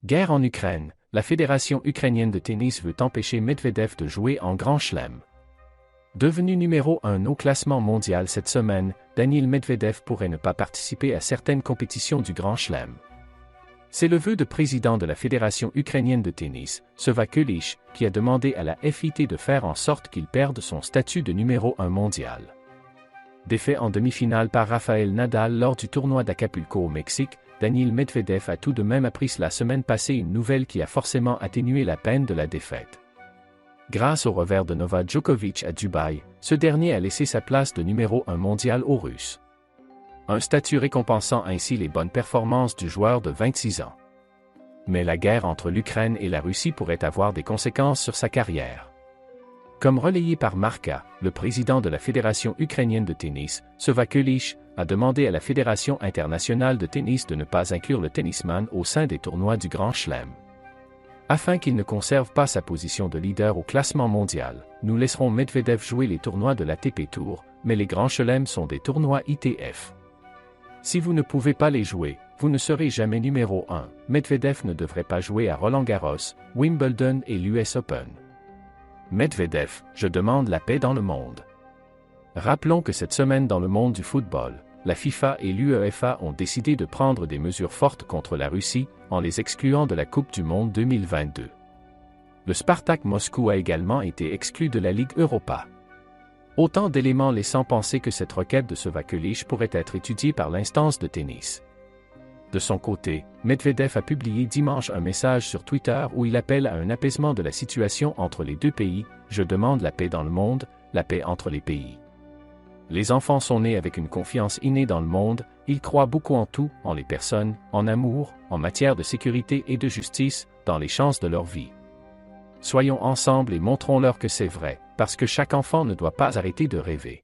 Guerre en Ukraine, la Fédération ukrainienne de tennis veut empêcher Medvedev de jouer en Grand Chelem. Devenu numéro 1 au classement mondial cette semaine, Daniil Medvedev pourrait ne pas participer à certaines compétitions du Grand Chelem. C'est le vœu de président de la Fédération ukrainienne de tennis, Sava Kulich, qui a demandé à la FIT de faire en sorte qu'il perde son statut de numéro 1 mondial. Défait en demi-finale par Rafael Nadal lors du tournoi d'Acapulco au Mexique, Daniil Medvedev a tout de même appris la semaine passée une nouvelle qui a forcément atténué la peine de la défaite. Grâce au revers de Novak Djokovic à Dubaï, ce dernier a laissé sa place de numéro 1 mondial aux Russes. Un statut récompensant ainsi les bonnes performances du joueur de 26 ans. Mais la guerre entre l'Ukraine et la Russie pourrait avoir des conséquences sur sa carrière. Comme relayé par Marca, le président de la Fédération ukrainienne de tennis, Sava Kulich, a demandé à la Fédération internationale de tennis de ne pas inclure le tennisman au sein des tournois du Grand Chelem. Afin qu'il ne conserve pas sa position de leader au classement mondial, nous laisserons Medvedev jouer les tournois de l'ATP Tour, mais les Grands Chelems sont des tournois ITF. Si vous ne pouvez pas les jouer, vous ne serez jamais numéro 1. Medvedev ne devrait pas jouer à Roland-Garros, Wimbledon et l'US Open. Medvedev, je demande la paix dans le monde. Rappelons que cette semaine dans le monde du football, la FIFA et l'UEFA ont décidé de prendre des mesures fortes contre la Russie, en les excluant de la Coupe du Monde 2022. Le Spartak Moscou a également été exclu de la Ligue Europa. Autant d'éléments laissant penser que cette requête de Sava Kulich pourrait être étudiée par l'instance de tennis. De son côté, Medvedev a publié dimanche un message sur Twitter où il appelle à un apaisement de la situation entre les deux pays. Je demande la paix dans le monde, la paix entre les pays. Les enfants sont nés avec une confiance innée dans le monde, ils croient beaucoup en tout, en les personnes, en amour, en matière de sécurité et de justice, dans les chances de leur vie. Soyons ensemble et montrons-leur que c'est vrai, parce que chaque enfant ne doit pas arrêter de rêver.